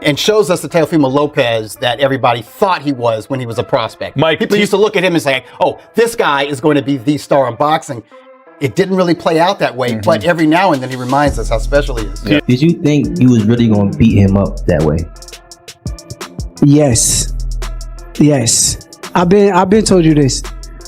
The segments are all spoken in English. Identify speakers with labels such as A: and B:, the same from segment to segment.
A: and shows us the Teofimo Lopez that everybody thought he was when he was a prospect.
B: Mike,
A: people used to look at him and say, oh, this guy is going to be the star of boxing. It didn't really play out that way, but every now and then he reminds us how special he is.
C: Yeah. Did you think you was really going to beat him up that way?
D: Yes. I've been told you this.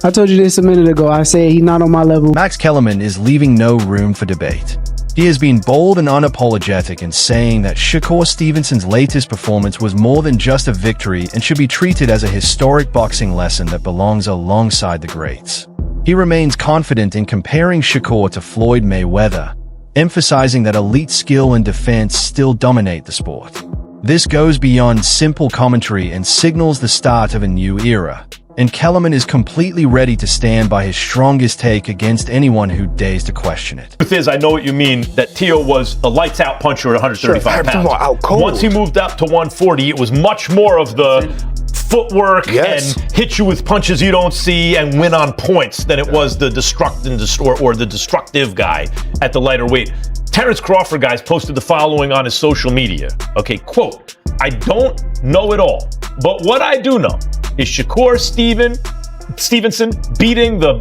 D: I told you this a minute ago. I said he's not on my level.
E: Max Kellerman is leaving no room for debate. He has been bold and unapologetic in saying that Shakur Stevenson's latest performance was more than just a victory and should be treated as a historic boxing lesson that belongs alongside the greats. He remains confident in comparing Shakur to Floyd Mayweather, emphasizing that elite skill and defense still dominate the sport. This goes beyond simple commentary and signals the start of a new era, and Kellerman is completely ready to stand by his strongest take against anyone who dares to question it.
B: The truth is, I know what you mean, that Teo was a lights-out puncher at 135 pounds.
F: Out cold.
B: Once he moved up to 140, it was much more of the footwork and hit you with punches you don't see and win on points than it was the destructive guy at the lighter weight. Terrence Crawford, guys, posted the following on his social media. Okay, quote, I don't know it all, but what I do know is Shakur Stevenson beating the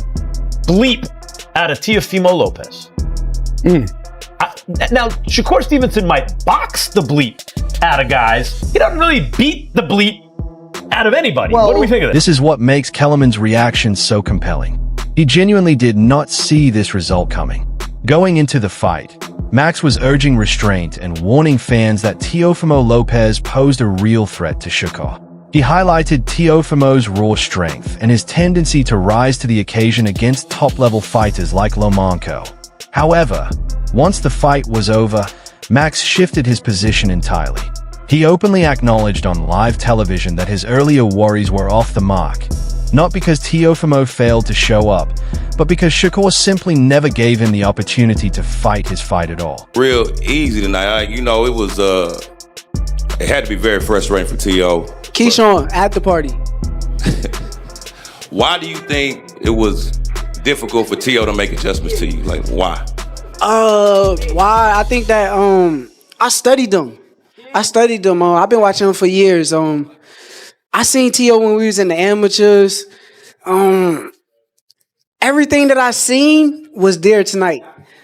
B: bleep out of Teofimo Lopez. Now, Shakur Stevenson might box the bleep out of guys. He doesn't really beat the bleep out of anybody. What do we think of this?
E: This is what makes Kellerman's reaction so compelling. He genuinely did not see this result coming. Going into the fight, Max was urging restraint and warning fans that Teofimo Lopez posed a real threat to Shakur. He highlighted Teofimo's raw strength and his tendency to rise to the occasion against top-level fighters like Lomachenko. However, once the fight was over, Max shifted his position entirely. He openly acknowledged on live television that his earlier worries were off the mark, not because Teofimo failed to show up, but because Shakur simply never gave him the opportunity to fight his fight at all.
F: Real easy tonight. It was, it had to be very frustrating for T.O.
D: Keyshawn, at the party.
F: Why do you think it was difficult for T.O. to make adjustments to you? Like, why?
D: Why? I think that, I studied them. I've been watching him for years. I seen T.O. when we was in the amateurs. Everything that I seen was there tonight.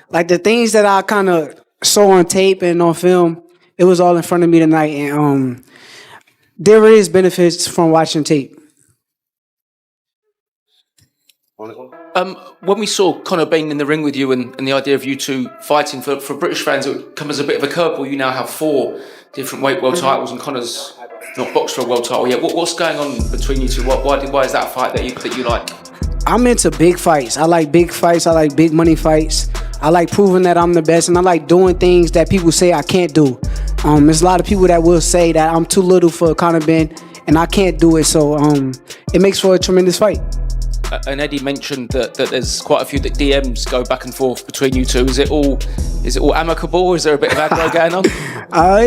D: Like the things that I kind of saw on tape and on film, it was all in front of me tonight. And there is benefits from watching tape.
G: When we saw Conor being in the ring with you and the idea of you two fighting, for British fans, it would come as a bit of a curveball. You now have 4 different weight world titles and Conor's not boxed for a world title yet. What's going on between you two? Why is that a fight that you like?
D: I'm into big fights. I like big fights. I like big money fights. I like proving that I'm the best, and I like doing things that people say I can't do. There's a lot of people that will say that I'm too little for Conor Ben, and I can't do it. So it makes for a tremendous fight.
G: And Eddie mentioned that there's quite a few that DMs go back and forth between you two. Is it all amicable? Is there a bit of aggro going on?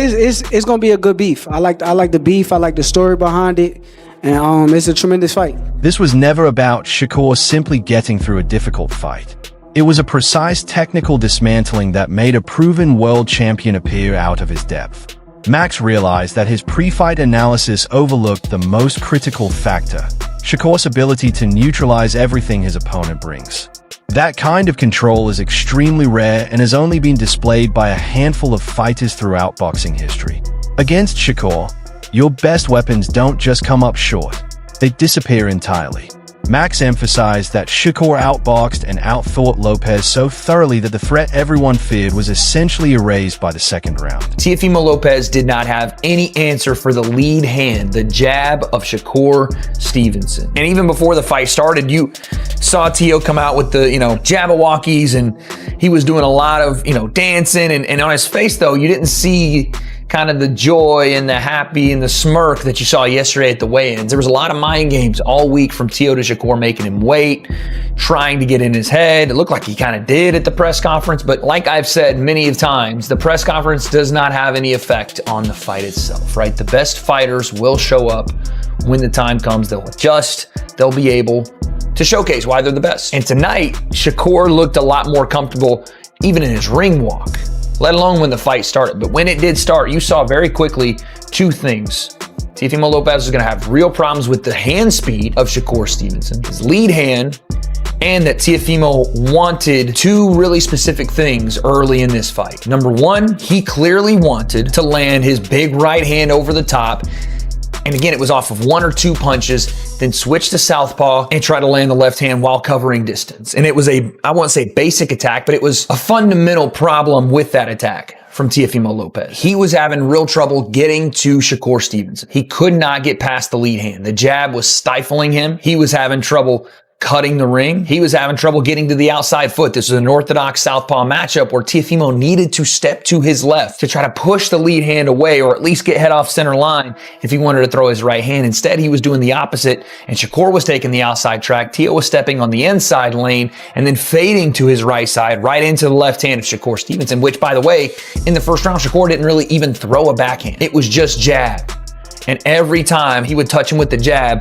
D: It's gonna be a good beef. I like the beef. I like the story behind it, and it's a tremendous fight.
E: This was never about Shakur simply getting through a difficult fight. It was a precise technical dismantling that made a proven world champion appear out of his depth. Max realized that his pre-fight analysis overlooked the most critical factor: Shakur's ability to neutralize everything his opponent brings. That kind of control is extremely rare and has only been displayed by a handful of fighters throughout boxing history. Against Shakur, your best weapons don't just come up short, they disappear entirely. Max emphasized that Shakur outboxed and outthought Lopez so thoroughly that the threat everyone feared was essentially erased by the second round.
H: Teofimo Lopez did not have any answer for the lead hand, the jab of Shakur Stevenson. And even before the fight started, you saw Teo come out with the, Jabberwockies, and he was doing a lot of, dancing. And on his face, though, you didn't see kind of the joy and the happy and the smirk that you saw yesterday at the weigh-ins. There was a lot of mind games all week from Teo to Shakur, making him wait, trying to get in his head. It looked like he kind of did at the press conference, but like I've said many times, the press conference does not have any effect on the fight itself, right? The best fighters will show up when the time comes. They'll adjust. They'll be able to showcase why they're the best. And tonight, Shakur looked a lot more comfortable even in his ring walk, let alone when the fight started. But when it did start, you saw very quickly two things. Teofimo Lopez is going to have real problems with the hand speed of Shakur Stevenson, his lead hand, and that Teofimo wanted two really specific things early in this fight. Number one, he clearly wanted to land his big right hand over the top. And again, it was off of one or two punches, then switch to southpaw and try to land the left hand while covering distance. And it was I won't say basic attack, but it was a fundamental problem with that attack from Teofimo Lopez. He was having real trouble getting to Shakur Stevenson. He could not get past the lead hand. The jab was stifling him. He was having trouble cutting the ring. He was having trouble getting to the outside foot. This was an orthodox southpaw matchup where Teofimo needed to step to his left to try to push the lead hand away or at least get head off center line if he wanted to throw his right hand. Instead, he was doing the opposite, and Shakur was taking the outside track. Teo was stepping on the inside lane and then fading to his right side, right into the left hand of Shakur Stevenson, which, by the way, in the first round, Shakur didn't really even throw a backhand. It was just jab. And every time he would touch him with the jab,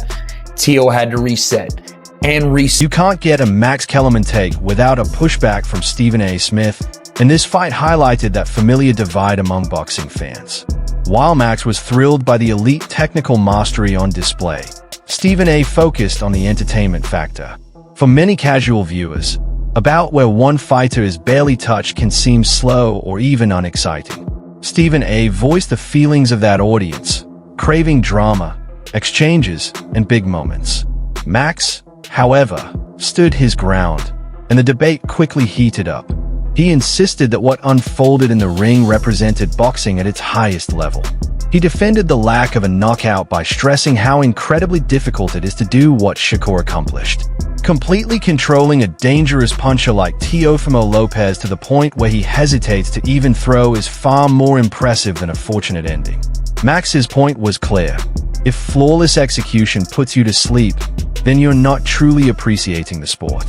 H: Teo had to reset. You
E: can't get a Max Kellerman take without a pushback from Stephen A. Smith, and this fight highlighted that familiar divide among boxing fans. While Max was thrilled by the elite technical mastery on display, Stephen A. focused on the entertainment factor. For many casual viewers, a bout where one fighter is barely touched can seem slow or even unexciting. Stephen A. voiced the feelings of that audience, craving drama, exchanges, and big moments. Max, however, stood his ground, and the debate quickly heated up. He insisted that what unfolded in the ring represented boxing at its highest level. He defended the lack of a knockout by stressing how incredibly difficult it is to do what Shakur accomplished. Completely controlling a dangerous puncher like Teofimo Lopez to the point where he hesitates to even throw is far more impressive than a fortunate ending. Max's point was clear. If flawless execution puts you to sleep, then you're not truly appreciating the sport.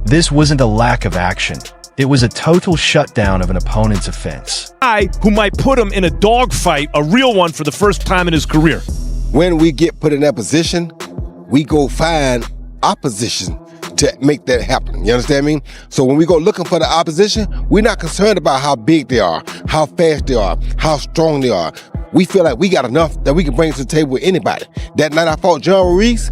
E: This wasn't a lack of action. It was a total shutdown of an opponent's offense.
B: Who might put him in a dogfight, a real one, for the first time in his career.
I: When we get put in that position, we go find opposition to make that happen. You understand me? So when we go looking for the opposition, we're not concerned about how big they are, how fast they are, how strong they are. We feel like we got enough that we can bring to the table with anybody. That night I fought John Ruiz,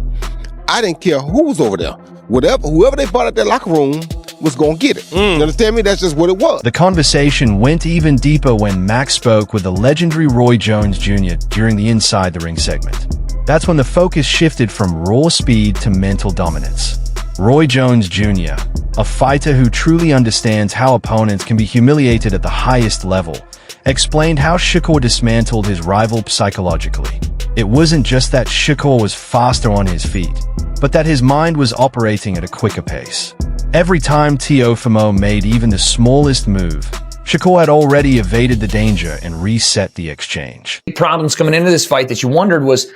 I: I didn't care who was over there. Whoever they brought out that locker room was going to get it. You understand me? That's just what it was.
E: The conversation went even deeper when Max spoke with the legendary Roy Jones Jr. during the Inside the Ring segment. That's when the focus shifted from raw speed to mental dominance. Roy Jones Jr., a fighter who truly understands how opponents can be humiliated at the highest level, explained how Shakur dismantled his rival psychologically. It wasn't just that Shakur was faster on his feet, but that his mind was operating at a quicker pace. Every time Teofimo made even the smallest move, Shakur had already evaded the danger and reset the exchange.
H: Problems coming into this fight that you wondered was,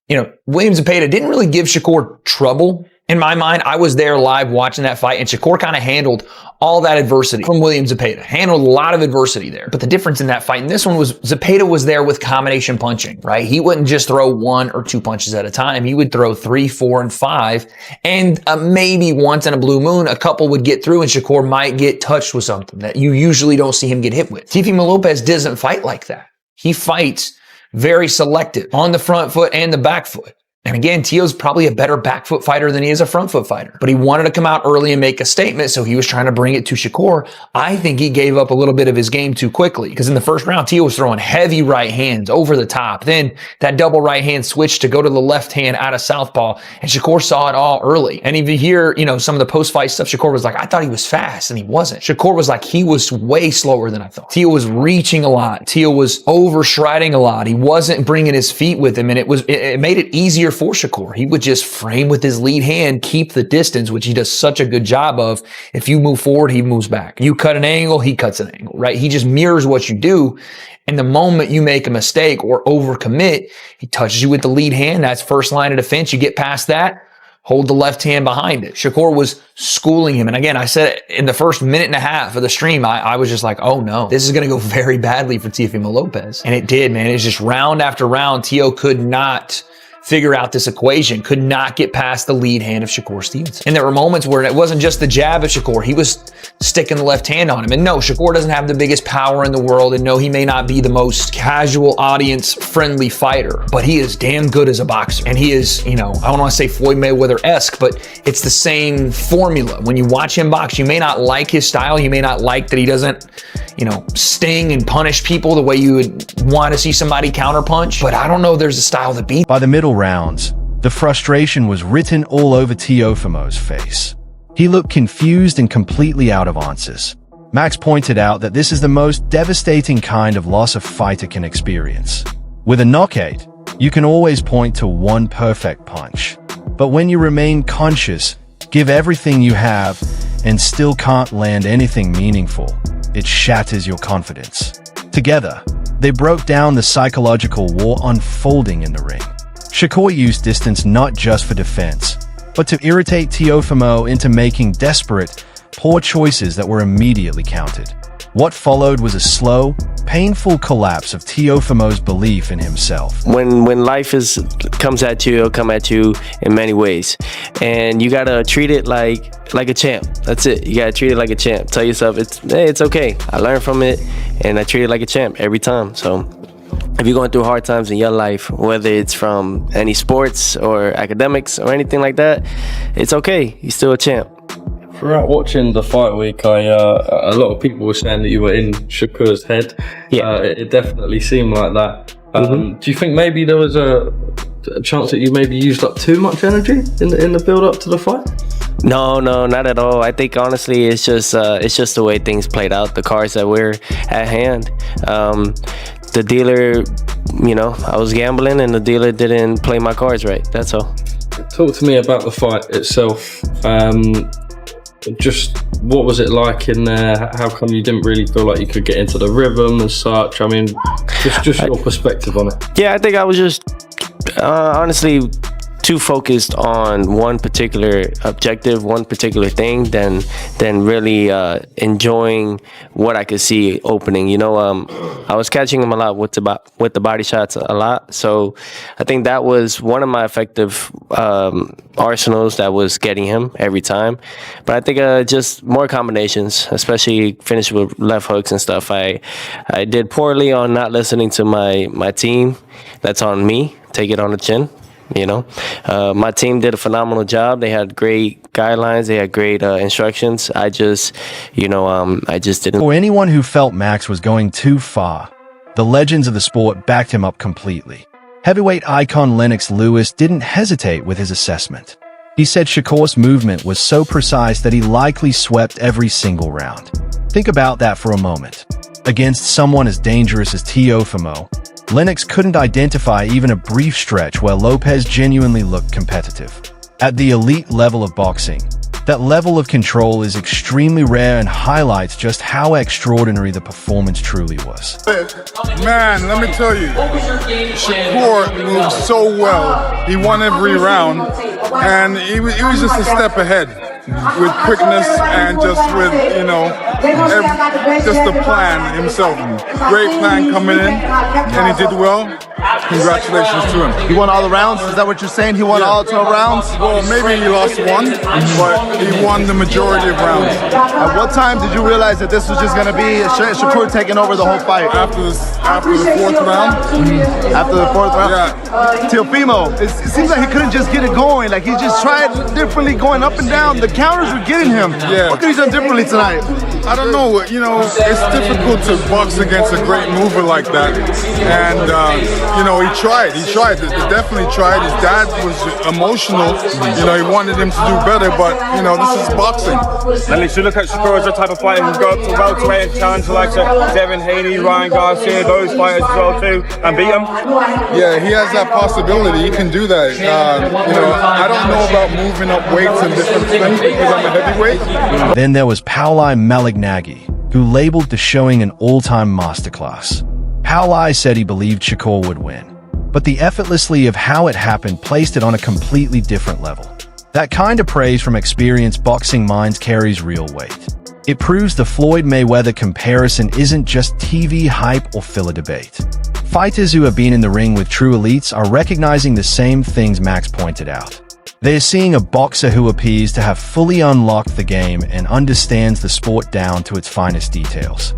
H: William Zepeda didn't really give Shakur trouble. In my mind, I was there live watching that fight, and Shakur kind of handled all that adversity from William Zepeda. Handled a lot of adversity there. But the difference in that fight and this one was Zepeda was there with combination punching, right? He wouldn't just throw one or two punches at a time. He would throw 3, 4, and 5. And maybe once in a blue moon, a couple would get through and Shakur might get touched with something that you usually don't see him get hit with. Teofimo Lopez doesn't fight like that. He fights very selective on the front foot and the back foot. And again, Teo's probably a better back foot fighter than he is a front foot fighter. But he wanted to come out early and make a statement, so he was trying to bring it to Shakur. I think he gave up a little bit of his game too quickly, because in the first round, Teo was throwing heavy right hands over the top. Then that double right hand switched to go to the left hand out of southpaw, and Shakur saw it all early. And if you hear, some of the post-fight stuff, Shakur was like, I thought he was fast, and he wasn't. Shakur was like, he was way slower than I thought. Teo was reaching a lot. Teo was overstriding a lot. He wasn't bringing his feet with him, and it made it easier for Shakur. He would just frame with his lead hand, keep the distance, which he does such a good job of. If you move forward, he moves back. You cut an angle, he cuts an angle, right? He just mirrors what you do. And the moment you make a mistake or overcommit, he touches you with the lead hand. That's first line of defense. You get past that, hold the left hand behind it. Shakur was schooling him. And again, I said in the first minute and a half of the stream, I was just like, oh no, this is going to go very badly for Teofimo Lopez. And it did, man. It's just round after round, Teo could not figure out this equation, could not get past the lead hand of Shakur Stevenson. And there were moments where it wasn't just the jab of Shakur, he was sticking the left hand on him. And no, Shakur doesn't have the biggest power in the world, and no, he may not be the most casual, audience-friendly fighter, but he is damn good as a boxer. And he is, I don't want to say Floyd Mayweather-esque, but it's the same formula. When you watch him box, you may not like his style, you may not like that he doesn't, sting and punish people the way you would want to see somebody counterpunch, but I don't know there's a style that beats.
E: By the middle rounds, the frustration was written all over Teofimo's face. He looked confused and completely out of answers. Max pointed out that this is the most devastating kind of loss a fighter can experience. With a knockout, you can always point to one perfect punch. But when you remain conscious, give everything you have, and still can't land anything meaningful, it shatters your confidence. Together, they broke down the psychological war unfolding in the ring. Shakur used distance not just for defense, but to irritate Teofimo into making desperate, poor choices that were immediately countered. What followed was a slow, painful collapse of Teofimo's belief in himself.
J: When life comes at you, it'll come at you in many ways, and you gotta treat it like a champ. That's it. You gotta treat it like a champ. Tell yourself it's okay. I learned from it, and I treat it like a champ every time. So if you're going through hard times in your life, whether it's from any sports or academics or anything like that, it's okay. You're still a champ.
K: Throughout watching the fight week, a lot of people were saying that you were in Shakur's head.
J: Yeah.
K: It definitely seemed like that. Do you think maybe there was a chance that you maybe used up too much energy in the build up to the fight?
J: No, not at all. I think honestly, it's just the way things played out, the cards that were at hand. The dealer, I was gambling, and the dealer didn't play my cards right. That's all.
K: Talk to me about the fight itself. Just what was it like in there? How come you didn't really feel like you could get into the rhythm and such? I mean, just your perspective on it.
J: Yeah, I think I was just honestly too focused on one particular objective, one particular thing, than really enjoying what I could see opening. I was catching him a lot with the body shots a lot. So I think that was one of my effective arsenals that was getting him every time. But I think just more combinations, especially finish with left hooks and stuff. I did poorly on not listening to my team. That's on me. Take it on the chin. My team did a phenomenal job. They had great guidelines. They had great instructions. I just didn't.
E: For anyone who felt Max was going too far, the legends of the sport backed him up completely. Heavyweight icon Lennox Lewis didn't hesitate with his assessment. He said Shakur's movement was so precise that he likely swept every single round. Think about that for a moment. Against someone as dangerous as Teofimo, Lennox couldn't identify even a brief stretch where Lopez genuinely looked competitive. At the elite level of boxing, that level of control is extremely rare and highlights just how extraordinary the performance truly was.
L: Man, let me tell you, Shakur moved so well. He won every round, and he was just a step ahead with quickness and just with, just the plan himself. Great plan coming in, and he did well. Congratulations to him.
M: He won all the rounds? Is that what you're saying? He won all 12 rounds?
L: Well, maybe he lost one, but he won the majority of rounds.
M: At what time did you realize that this was just going to be Shakur taking over the whole fight?
L: After the fourth round.
M: After the fourth round?
L: Yeah.
M: Teofimo, it seems like he couldn't just get it going. Like, he just tried differently going up and down. The counters were getting him.
L: Yeah.
M: What could he done differently tonight?
L: I don't know. It's difficult to box against a great mover like that. And, he tried. He definitely tried. His dad was emotional. He wanted him to do better, but, this is boxing.
N: Lennox, you look at Shakur as a type of fighter who go up to welterweight and challenge like Devin Haney, Ryan Garcia, those fighters as well too, and beat them?
L: Yeah, he has that possibility. He can do that. I don't know about moving up weights and different things because I'm a heavyweight.
E: Then there was Pauli Malignaggi, who labeled the showing an all-time masterclass. Pauli said he believed Shakur would win, but the effortlessly of how it happened placed it on a completely different level. That kind of praise from experienced boxing minds carries real weight. It proves the Floyd Mayweather comparison isn't just TV hype or filler debate. Fighters who have been in the ring with true elites are recognizing the same things Max pointed out. They're seeing a boxer who appears to have fully unlocked the game and understands the sport down to its finest details.